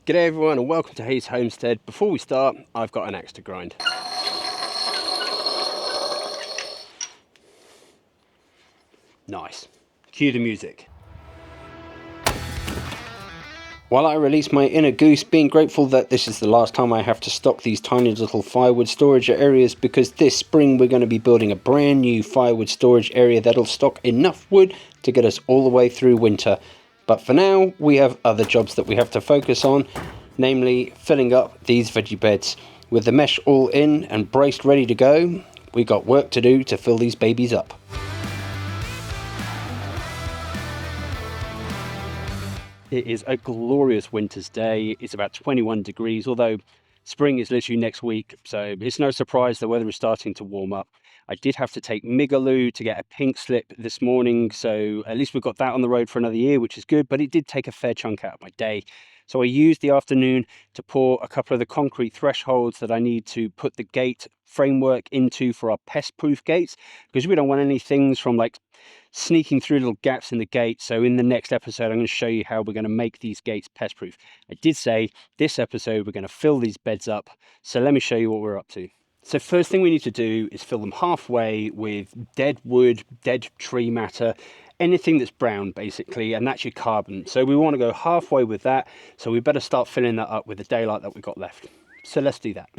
G'day everyone and welcome to Hayes Homestead. Before we start, I've got an axe to grind. Nice. Cue the music. While I release my inner goose, being grateful that this is the last time I have to stock these tiny little firewood storage areas, because this spring we're going to be building a brand new firewood storage area that'll stock enough wood to get us all the way through winter. But for now, we have other jobs that we have to focus on, namely filling up these veggie beds. With the mesh all in and braced ready to go, we got work to do to fill these babies up. It is a glorious winter's day. It's about 21 degrees, although spring is literally next week, so it's no surprise the weather is starting to warm up. I did have to take Migaloo to get a pink slip this morning, so at least we've got that on the road for another year, which is good, but it did take a fair chunk out of my day. So I used the afternoon to pour a couple of the concrete thresholds that I need to put the gate framework into for our pest-proof gates, because we don't want any things from like sneaking through little gaps in the gate. So in the next episode, I'm going to show you how we're going to make these gates pest-proof. I did say this episode we're going to fill these beds up, so let me show you what we're up to. So first thing we need to do is fill them halfway with dead wood, dead tree matter, anything that's brown basically, and that's your carbon. So we want to go halfway with that, so we better start filling that up with the daylight that we've got left. So let's do that.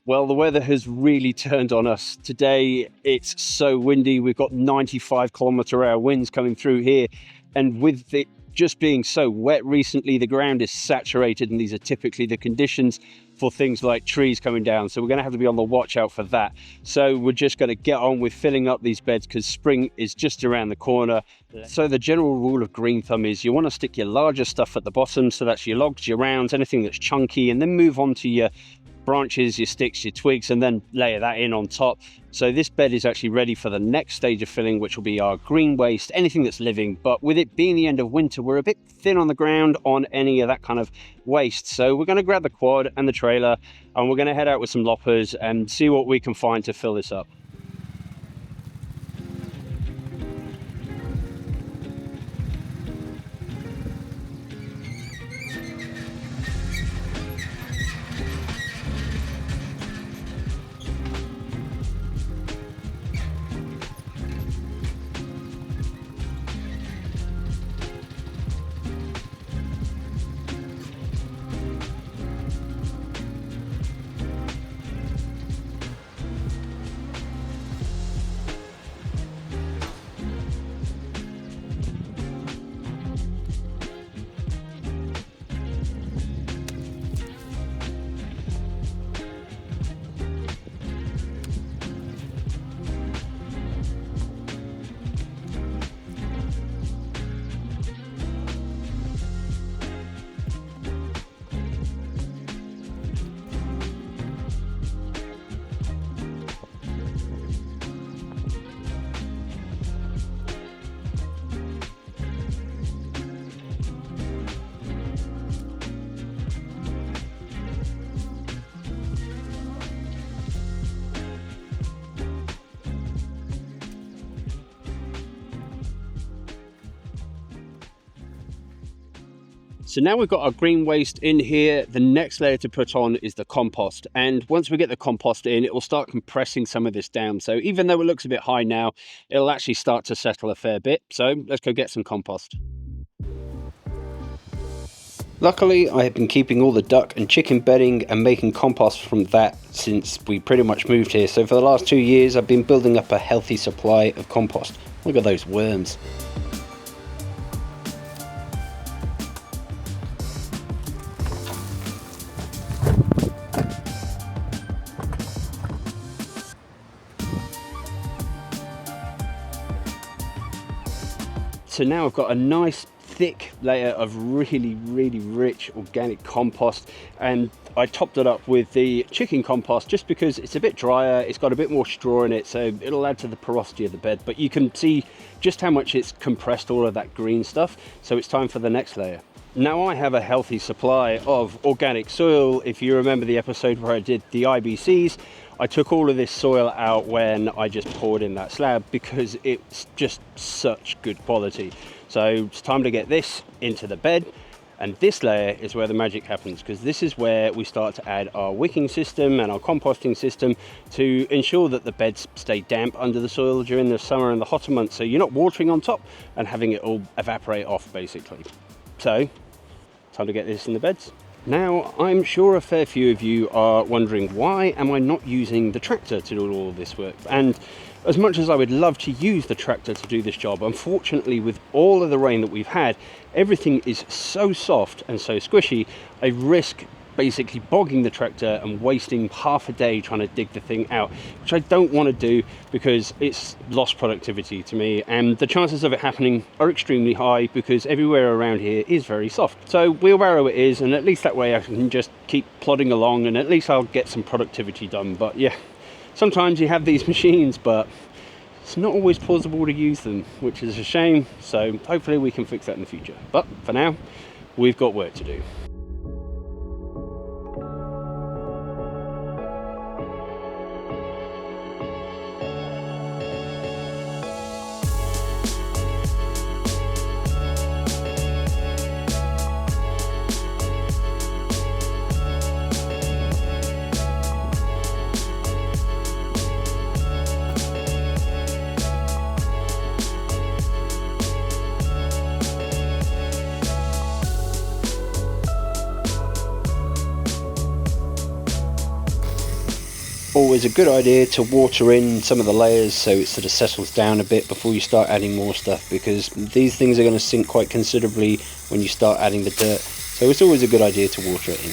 Well, the weather has really turned on us. Today, it's so windy. We've got 95-kilometre-hour winds coming through here. And with it just being so wet recently, the ground is saturated, and these are typically the conditions for things like trees coming down. So we're going to have to be on the watch out for that. So we're just going to get on with filling up these beds because spring is just around the corner. So the general rule of green thumb is you want to stick your larger stuff at the bottom. So that's your logs, your rounds, anything that's chunky, and then move on to your branches, your sticks, your twigs, and then layer that in on top. So this bed is actually ready for the next stage of filling, which will be our green waste, anything that's living. But with it being the end of winter, we're a bit thin on the ground on any of that kind of waste. So we're going to grab the quad and the trailer, and we're going to head out with some loppers and see what we can find to fill this up. So now we've got our green waste in here. The next layer to put on is the compost. And once we get the compost in, it will start compressing some of this down. So even though it looks a bit high now, it'll actually start to settle a fair bit. So let's go get some compost. Luckily, I have been keeping all the duck and chicken bedding and making compost from that since we pretty much moved here. So for the last 2 years, I've been building up a healthy supply of compost. Look at those worms. So now I've got a nice thick layer of really rich organic compost, and I topped it up with the chicken compost just because it's a bit drier, it's got a bit more straw in it, so it'll add to the porosity of the bed. But you can see just how much it's compressed all of that green stuff, so it's time for the next layer. Now I have a healthy supply of organic soil. If you remember the episode where I did the IBCs, I took all of this soil out when I just poured in that slab because it's just such good quality. So it's time to get this into the bed, and this layer is where the magic happens, because this is where we start to add our wicking system and our composting system to ensure that the beds stay damp under the soil during the summer and the hotter months, so you're not watering on top and having it all evaporate off basically. So time to get this in the beds. Now, I'm sure a fair few of you are wondering, why am I not using the tractor to do all this work? And as much as I would love to use the tractor to do this job, unfortunately with all of the rain that we've had, everything is so soft and so squishy, I risk basically bogging the tractor and wasting half a day trying to dig the thing out, which I don't want to do because it's lost productivity to me, and the chances of it happening are extremely high because everywhere around here is very soft. So wheelbarrow it is, and at least that way I can just keep plodding along and at least I'll get some productivity done. But yeah, sometimes you have these machines, but it's not always plausible to use them, which is a shame. So hopefully we can fix that in the future. But for now, we've got work to do. Always a good idea to water in some of the layers so it sort of settles down a bit before you start adding more stuff, because these things are going to sink quite considerably when you start adding the dirt, so it's always a good idea to water it in.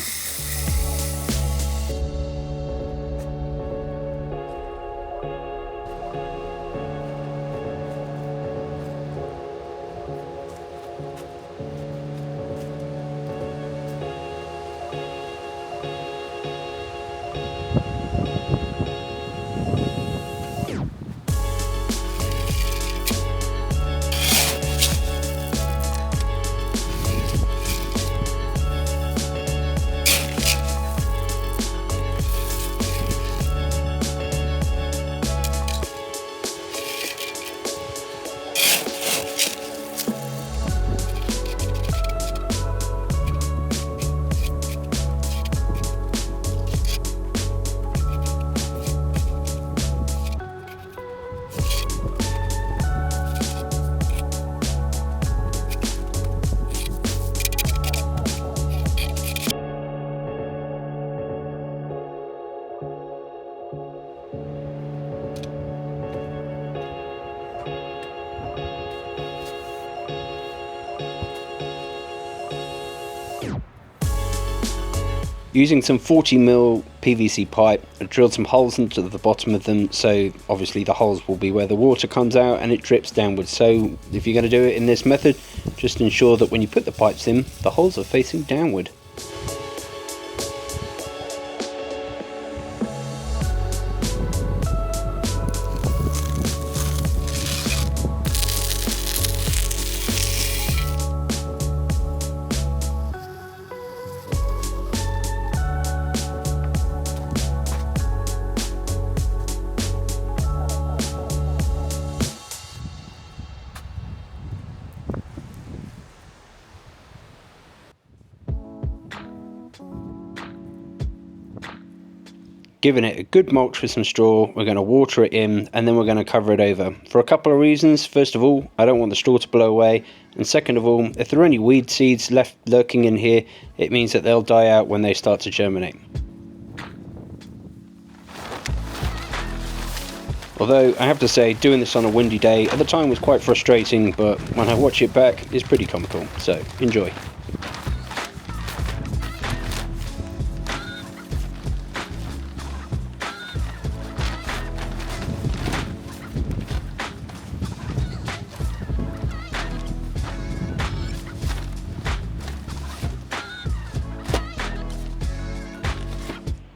Using some 40mm PVC pipe, I drilled some holes into the bottom of them, so obviously the holes will be where the water comes out and it drips downwards. So if you're going to do it in this method, just ensure that when you put the pipes in, the holes are facing downward. Giving it a good mulch with some straw, we're going to water it in, and then we're going to cover it over for a couple of reasons. First of all, I don't want the straw to blow away, and second of all, if there are any weed seeds left lurking in here, it means that they'll die out when they start to germinate. Although I have to say, doing this on a windy day at the time was quite frustrating, but when I watch it back, it's pretty comical, so enjoy.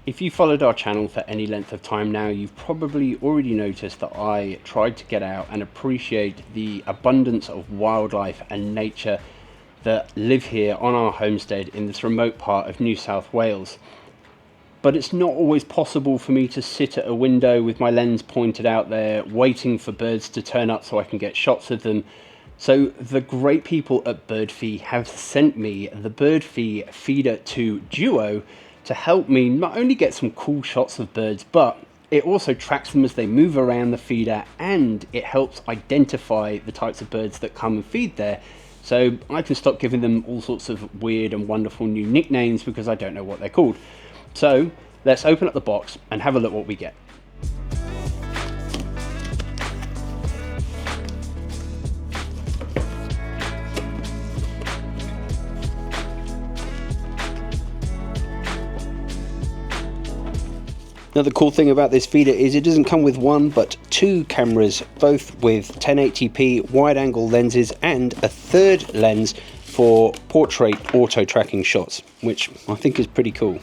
If you followed our channel for any length of time now, you've probably already noticed that I tried to get out and appreciate the abundance of wildlife and nature that live here on our homestead in this remote part of New South Wales. But it's not always possible for me to sit at a window with my lens pointed out there, waiting for birds to turn up so I can get shots of them. So the great people at Birdfy have sent me the Birdfy Feeder 2 Duo to help me not only get some cool shots of birds, but it also tracks them as they move around the feeder, and it helps identify the types of birds that come and feed there. So I can stop giving them all sorts of weird and wonderful new nicknames because I don't know what they're called. So let's open up the box and have a look what we get. Now the cool thing about this feeder is it doesn't come with one but two cameras, both with 1080p wide angle lenses and a third lens for portrait auto tracking shots, which I think is pretty cool.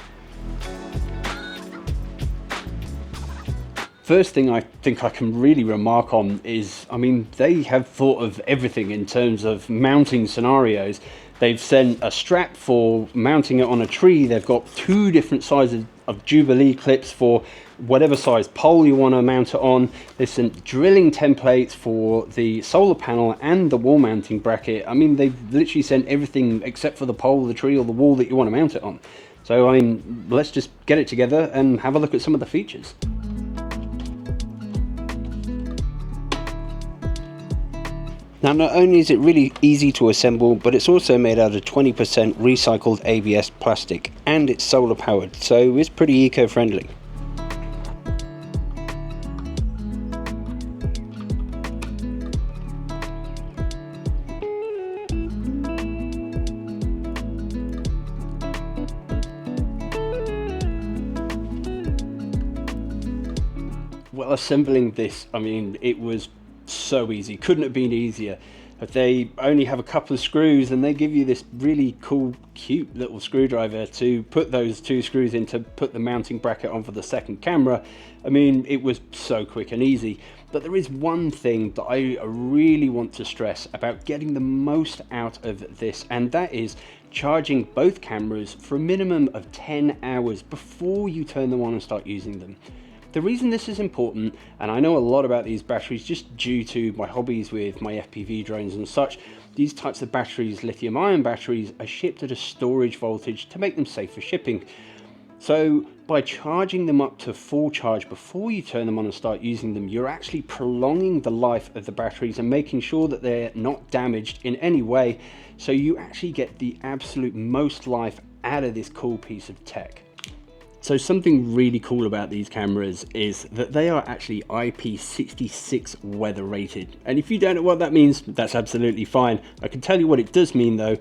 First thing I think I can really remark on is, I mean, they have thought of everything in terms of mounting scenarios. They've sent a strap for mounting it on a tree. They've got two different sizes of Jubilee clips for whatever size pole you want to mount it on. They've sent drilling templates for the solar panel and the wall mounting bracket. I mean, they've literally sent everything except for the pole, the tree, or the wall that you want to mount it on. So, I mean, let's just get it together and have a look at some of the features. Now, not only is it really easy to assemble, but it's also made out of 20% recycled ABS plastic, and it's solar powered, so it's pretty eco-friendly. Well, assembling this, I mean, it was so easy, couldn't have been easier. But they only have a couple of screws, and they give you this really cool, cute little screwdriver to put those two screws in to put the mounting bracket on for the second camera. I mean, it was so quick and easy. But there is one thing that I really want to stress about getting the most out of this, and that is charging both cameras for a minimum of 10 hours before you turn them on and start using them. The reason this is important, and I know a lot about these batteries just due to my hobbies with my FPV drones and such, these types of batteries, lithium ion batteries, are shipped at a storage voltage to make them safe for shipping. So by charging them up to full charge before you turn them on and start using them, you're actually prolonging the life of the batteries and making sure that they're not damaged in any way. So you actually get the absolute most life out of this cool piece of tech. So something really cool about these cameras is that they are actually IP66 weather rated. And if you don't know what that means, that's absolutely fine. I can tell you what it does mean though.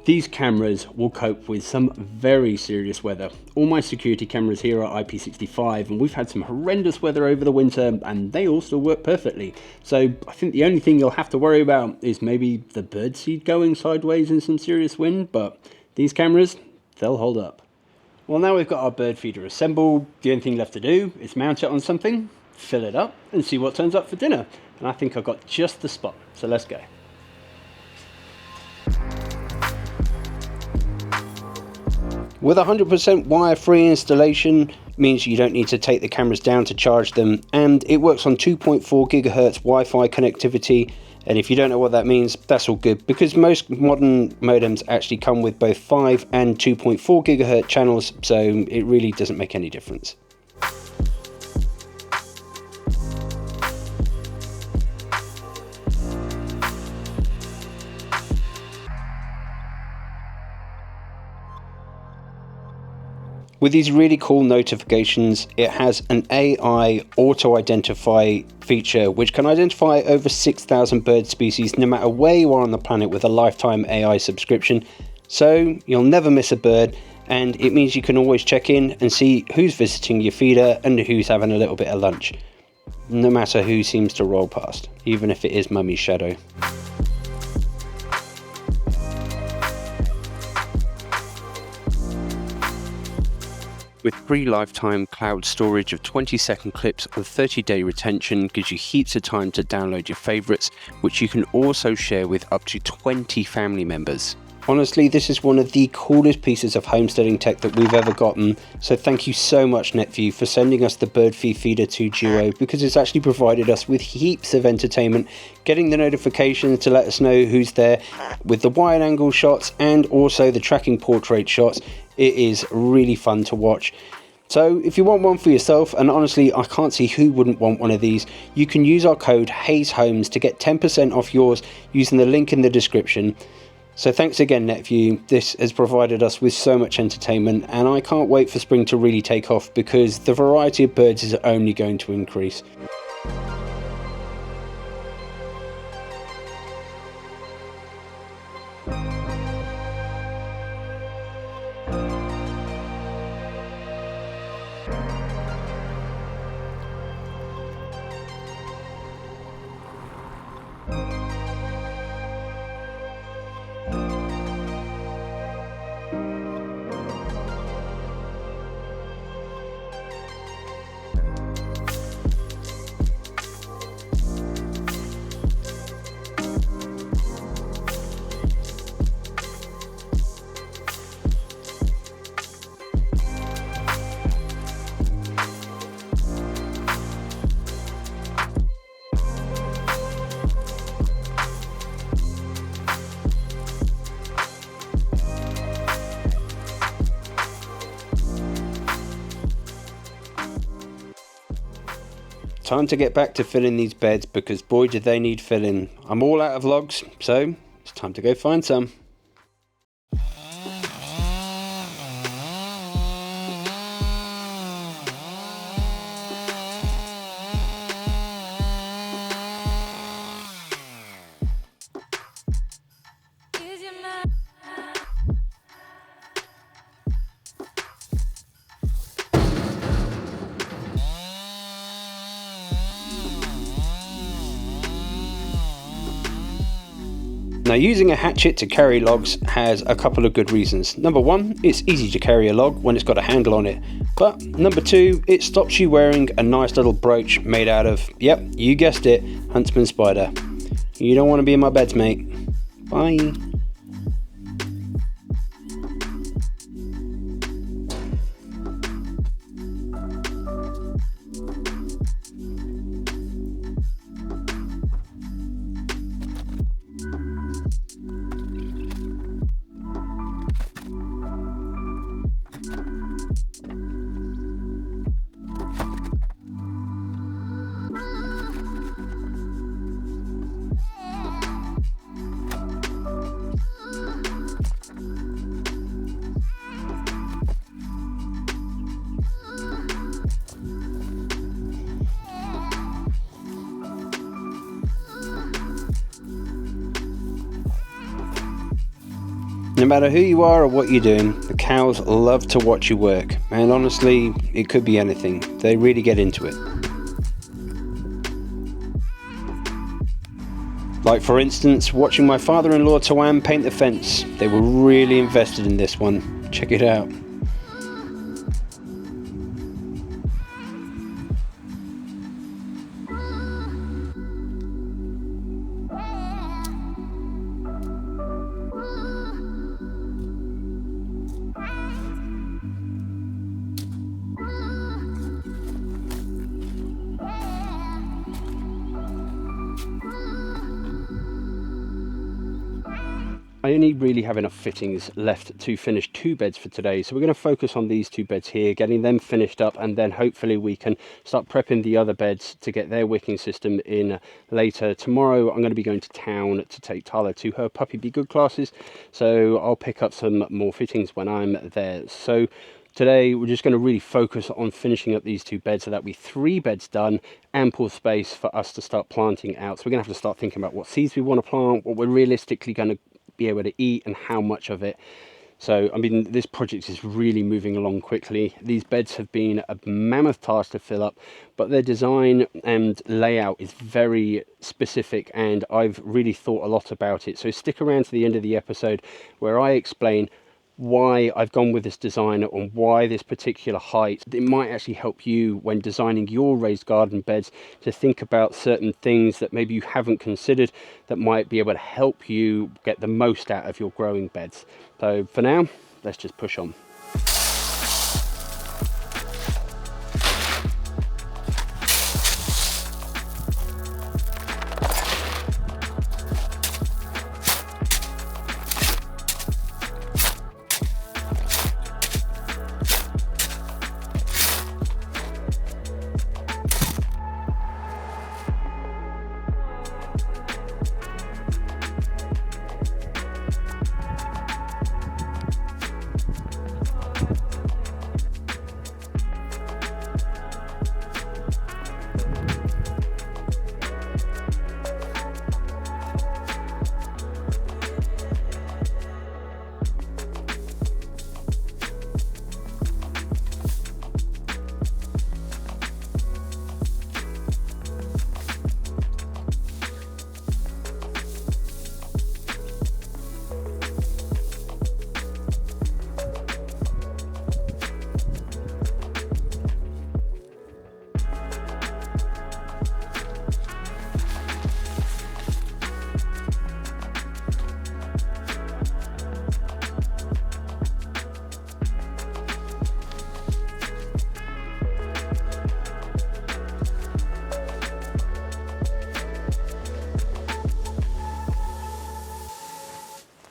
These cameras will cope with some very serious weather. All my security cameras here are IP65, and we've had some horrendous weather over the winter and they all still work perfectly. So I think the only thing you'll have to worry about is maybe the birdseed going sideways in some serious wind, but these cameras, they'll hold up. Well, now we've got our bird feeder assembled, the only thing left to do is mount it on something, fill it up, and see what turns up for dinner. And I think I've got just the spot, so let's go. With 100% wire-free installation means you don't need to take the cameras down to charge them, and it works on 2.4 GHz Wi-Fi connectivity. And if you don't know what that means, that's all good, because most modern modems actually come with both 5 and 2.4 GHz channels, so it really doesn't make any difference. With these really cool notifications, it has an AI auto-identify feature which can identify over 6,000 bird species no matter where you are on the planet with a lifetime AI subscription. So you'll never miss a bird, and it means you can always check in and see who's visiting your feeder and who's having a little bit of lunch, no matter who seems to roll past, even if it is Mummy's shadow. with free lifetime cloud storage of 20-second clips and 30-day retention, gives you heaps of time to download your favourites, which you can also share with up to 20 family members. Honestly, this is one of the coolest pieces of homesteading tech that we've ever gotten, so thank you so much Netview for sending us the Birdfy Feeder 2 Duo, because it's actually provided us with heaps of entertainment, getting the notifications to let us know who's there, with the wide angle shots and also the tracking portrait shots. It is really fun to watch. So if you want one for yourself, and honestly I can't see who wouldn't want one of these, you can use our code HazeHomes to get 10% off yours using the link in the description. So thanks again Netview, this has provided us with so much entertainment, and I can't wait for spring to really take off because the variety of birds is only going to increase. Time to get back to filling these beds, because boy do they need filling. I'm all out of logs, so it's time to go find some. Now, using a hatchet to carry logs has a couple of good reasons. Number one, it's easy to carry a log when it's got a handle on it. But number two, it stops you wearing a nice little brooch made out of, yep, you guessed it, huntsman spider. You don't want to be in my beds, mate. Bye. No matter who you are or what you're doing, the cows love to watch you work, and honestly, it could be anything. They really get into it. Like for instance, watching my father-in-law Tawan paint the fence. They were really invested in this one. Check it out. I only really have enough fittings left to finish 2 beds for today, so we're going to focus on these 2 beds here, getting them finished up, and then hopefully we can start prepping the other beds to get their wicking system in later. Tomorrow I'm going to be going to town to take Tala to her Puppy Be Good classes, so I'll pick up some more fittings when I'm there. So today we're just going to really focus on finishing up these 2 beds, so that'll be 3 beds done, ample space for us to start planting out. So we're going to have to start thinking about what seeds we want to plant, what we're realistically going to be able to eat, and how much of it. So I mean, this project is really moving along quickly. These beds have been a mammoth task to fill up, but their design and layout is very specific, and I've really thought a lot about it. So stick around to the end of the episode where I explain why I've gone with this design and why this particular height. It might actually help you when designing your raised garden beds to think about certain things that maybe you haven't considered that might be able to help you get the most out of your growing beds. So for now, let's just push on.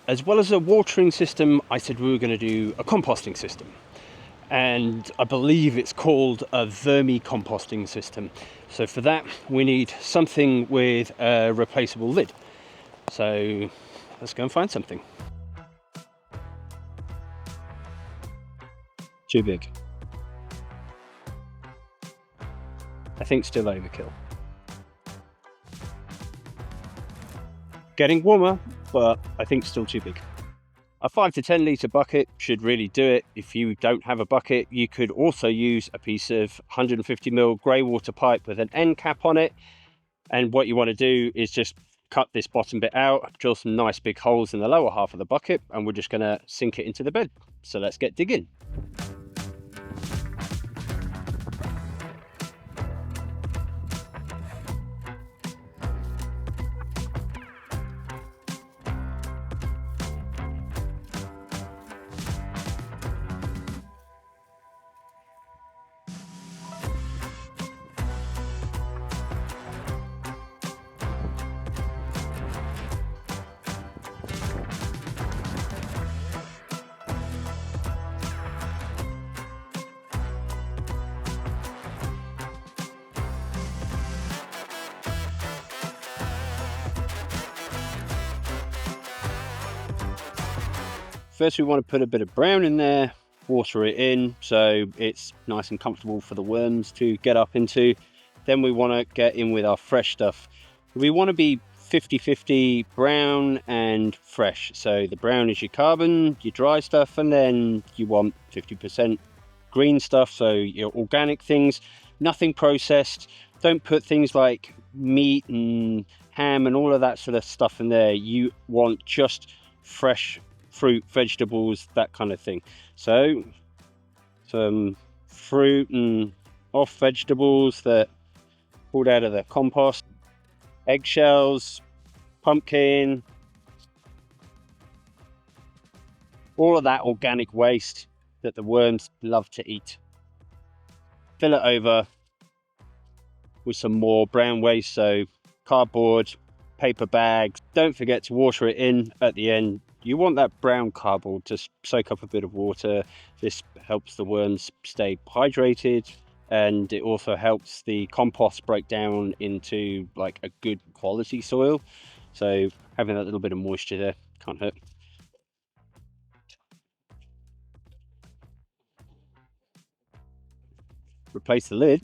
As well as a watering system, I said we were going to do a composting system. And I believe it's called a vermicomposting system. So for that, we need something with a replaceable lid. So let's go and find something. Too big. I think still overkill. Getting warmer, but I think still too big. A 5 to 10 litre bucket should really do it. If you don't have a bucket, you could also use a piece of 150mm grey water pipe with an end cap on it. And what you want to do is just cut this bottom bit out, drill some nice big holes in the lower half of the bucket, and we're just going to sink it into the bed. So let's get digging. First, we want to put a bit of brown in there, water it in so it's nice and comfortable for the worms to get up into. Then we want to get in with our fresh stuff. We want to be 50-50 brown and fresh. So the brown is your carbon, your dry stuff, and then you want 50% green stuff, so your organic things, nothing processed. Don't put things like meat and ham and all of that sort of stuff in there. You want just fresh fruit, vegetables, that kind of thing. So some fruit and off vegetables that pulled out of the compost, eggshells, pumpkin, all of that organic waste that the worms love to eat. Fill it over with some more brown waste, so cardboard, paper bags. Don't forget to water it in at the end. You want that brown cardboard to soak up a bit of water. This helps the worms stay hydrated, and it also helps the compost break down into like a good quality soil. So having that little bit of moisture there can't hurt. Replace the lid.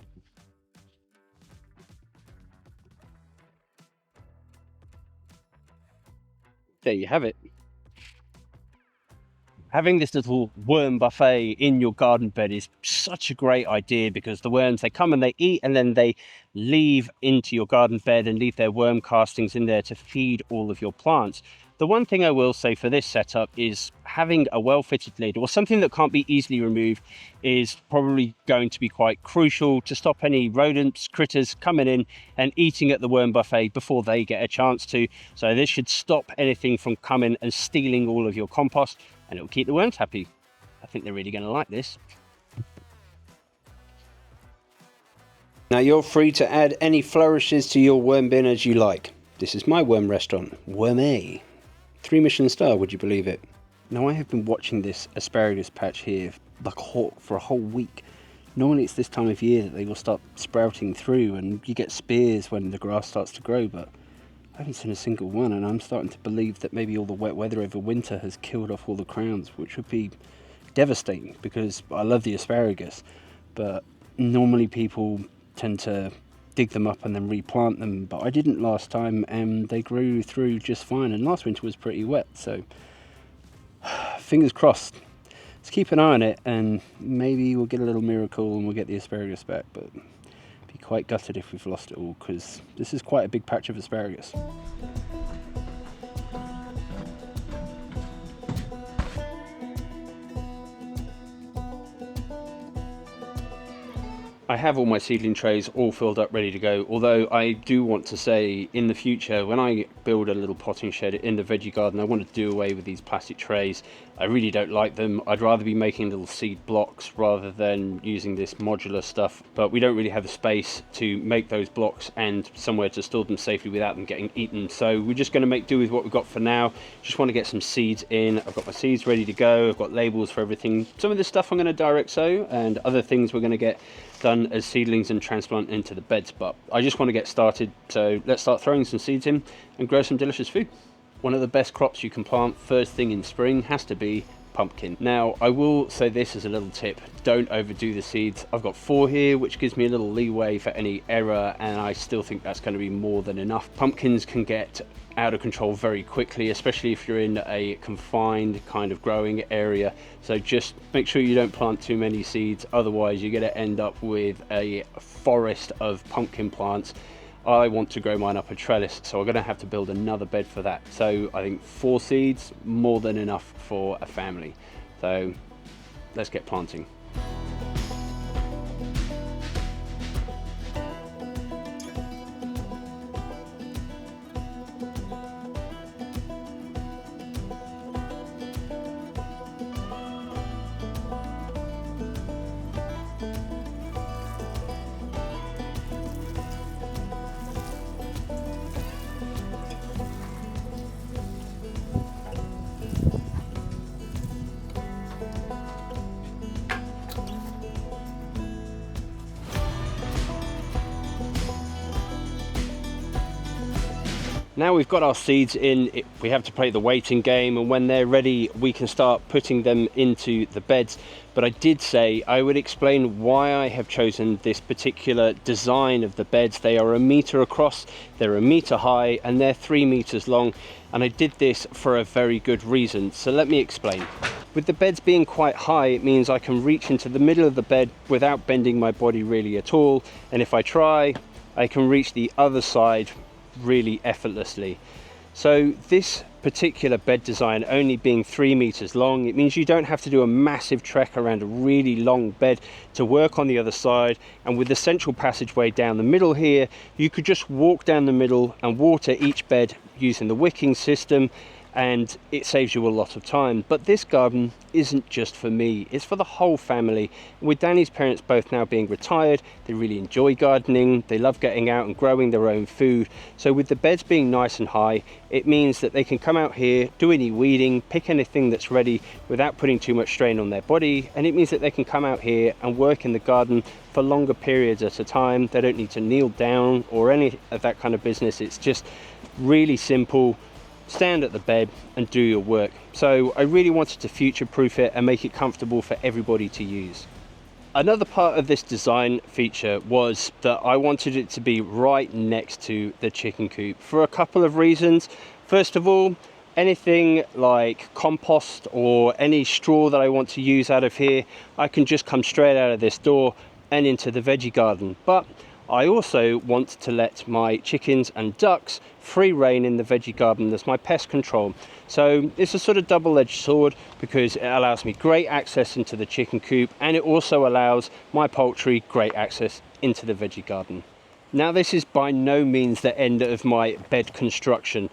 There you have it. Having this little worm buffet in your garden bed is such a great idea, because the worms, they come and they eat, and then they leave into your garden bed and leave their worm castings in there to feed all of your plants. The one thing I will say for this setup is having a well-fitted lid or something that can't be easily removed is probably going to be quite crucial to stop any rodents, critters coming in and eating at the worm buffet before they get a chance to. So this should stop anything from coming and stealing all of your compost, and it will keep the worms happy. I think they're really going to like this. Now you're free to add any flourishes to your worm bin as you like. This is my worm restaurant, Worm A. 3 Michelin star, would you believe it? Now I have been watching this asparagus patch here like a hawk for a whole week. Normally it's this time of year that they will start sprouting through and you get spears when the grass starts to grow, but I haven't seen a single one, and I'm starting to believe that maybe all the wet weather over winter has killed off all the crowns, which would be devastating because I love the asparagus, but normally people tend to dig them up and then replant them, but I didn't last time and they grew through just fine, and last winter was pretty wet, so fingers crossed. Let's keep an eye on it and maybe we'll get a little miracle and we'll get the asparagus back, but be quite gutted if we've lost it all because this is quite a big patch of asparagus. I have all my seedling trays all filled up ready to go, although I do want to say in the future when I build a little potting shed in the veggie garden I want to do away with these plastic trays. I really don't like them. I'd rather be making little seed blocks rather than using this modular stuff, but we don't really have the space to make those blocks and somewhere to store them safely without them getting eaten, so we're just going to make do with what we've got for now. Just want to get some seeds in. I've got my seeds ready to go, I've got labels for everything. Some of this stuff I'm going to direct sow and other things we're going to get done as seedlings and transplant into the beds, but I just want to get started, so let's start throwing some seeds in and grow some delicious food. One of the best crops you can plant first thing in spring has to be pumpkin. Now I will say this as a little tip, don't overdo the seeds. I've got 4 here, which gives me a little leeway for any error, and I still think that's going to be more than enough. Pumpkins can get out of control very quickly, especially if you're in a confined kind of growing area, so just make sure you don't plant too many seeds, otherwise you're going to end up with a forest of pumpkin plants. I want to grow mine up a trellis, so I'm going to have to build another bed for that, so I think 4 seeds more than enough for a family, so let's get planting. Now we've got our seeds in, we have to play the waiting game, and when they're ready we can start putting them into the beds. But I did say I would explain why I have chosen this particular design of the beds. They are 1 meter across, they're 1 meter high, and they're 3 meters long, and I did this for a very good reason, so let me explain. With the beds being quite high, it means I can reach into the middle of the bed without bending my body really at all, and if I try I can reach the other side really effortlessly. So this particular bed design only being 3 meters long, it means you don't have to do a massive trek around a really long bed to work on the other side, and with the central passageway down the middle here you could just walk down the middle and water each bed using the wicking system, and it saves you a lot of time. But this garden isn't just for me, it's for the whole family. With Danny's parents both now being retired, they really enjoy gardening, they love getting out and growing their own food, so with the beds being nice and high it means that they can come out here, do any weeding, pick anything that's ready without putting too much strain on their body, and it means that they can come out here and work in the garden for longer periods at a time. They don't need to kneel down or any of that kind of business. It's just really simple, stand at the bed and do your work. So I really wanted to future-proof it and make it comfortable for everybody to use. Another part of this design feature was that I wanted it to be right next to the chicken coop for a couple of reasons. First of all, anything like compost or any straw that I want to use out of here, I can just come straight out of this door and into the veggie garden. But I also want to let my chickens and ducks free rein in the veggie garden as my pest control. So it's a sort of double-edged sword, because it allows me great access into the chicken coop, and it also allows my poultry great access into the veggie garden. Now, this is by no means the end of my bed construction.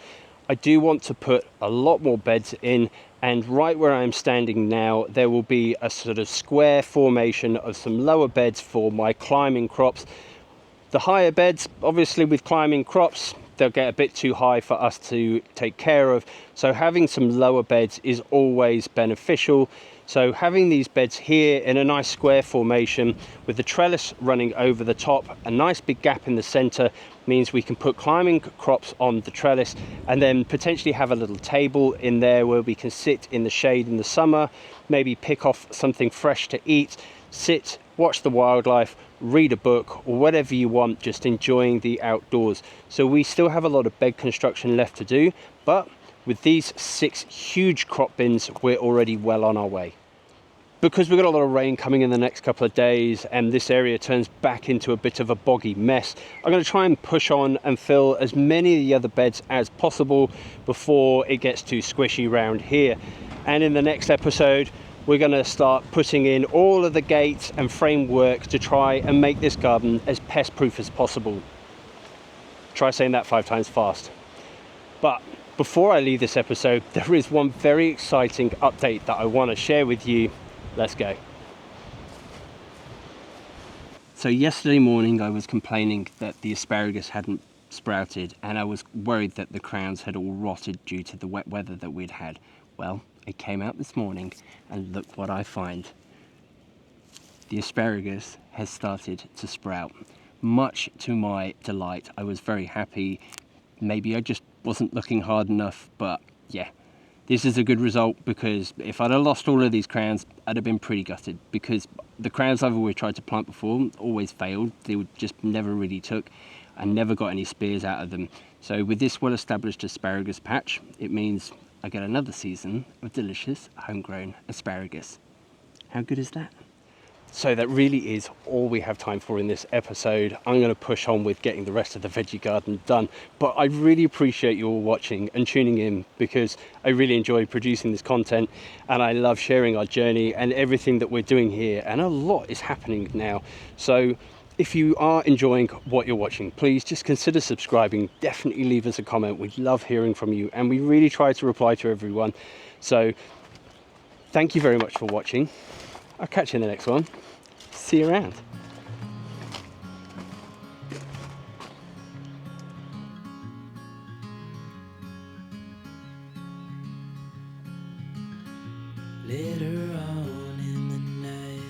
I do want to put a lot more beds in, and right where I'm standing now, there will be a sort of square formation of some lower beds for my climbing crops. The higher beds, obviously with climbing crops, they'll get a bit too high for us to take care of. So having some lower beds is always beneficial. So having these beds here in a nice square formation with the trellis running over the top, a nice big gap in the center, means we can put climbing crops on the trellis, and then potentially have a little table in there where we can sit in the shade in the summer, maybe pick off something fresh to eat, sit, watch the wildlife, read a book, or whatever you want, just enjoying the outdoors. So we still have a lot of bed construction left to do, but with these 6 huge crop bins, we're already well on our way. Because we've got a lot of rain coming in the next couple of days, and this area turns back into a bit of a boggy mess, I'm going to try and push on and fill as many of the other beds as possible before it gets too squishy around here. And in the next episode, we're going to start putting in all of the gates and framework to try and make this garden as pest proof as possible. Try saying that 5 times fast. But before I leave this episode, there is one very exciting update that I want to share with you. Let's go. So yesterday morning I was complaining that the asparagus hadn't sprouted, and I was worried that the crowns had all rotted due to the wet weather that we'd had. Well, I came out this morning and look what I find. The asparagus has started to sprout. Much to my delight. I was very happy. Maybe I just wasn't looking hard enough, but yeah. This is a good result, because if I'd have lost all of these crowns, I'd have been pretty gutted, because the crowns I've always tried to plant before always failed. They would just never really took. I never got any spears out of them. So with this well-established asparagus patch, it means I get another season of delicious homegrown asparagus. How good is that? So that really is all we have time for in this episode. I'm going to push on with getting the rest of the veggie garden done, but I really appreciate you all watching and tuning in, because I really enjoy producing this content, and I love sharing our journey and everything that we're doing here, and a lot is happening now. So if you are enjoying what you're watching, please just consider subscribing. Definitely leave us a comment. We love hearing from you, and we really try to reply to everyone. So thank you very much for watching. I'll catch you in the next one. See you around. Later on in the night,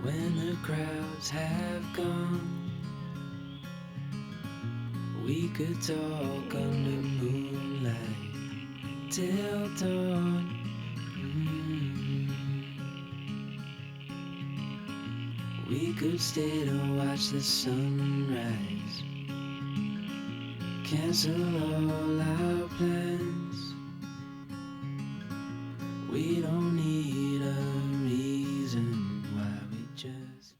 when the crowds have gone, we could talk under moonlight till dawn. We could stay to watch the sunrise, cancel all our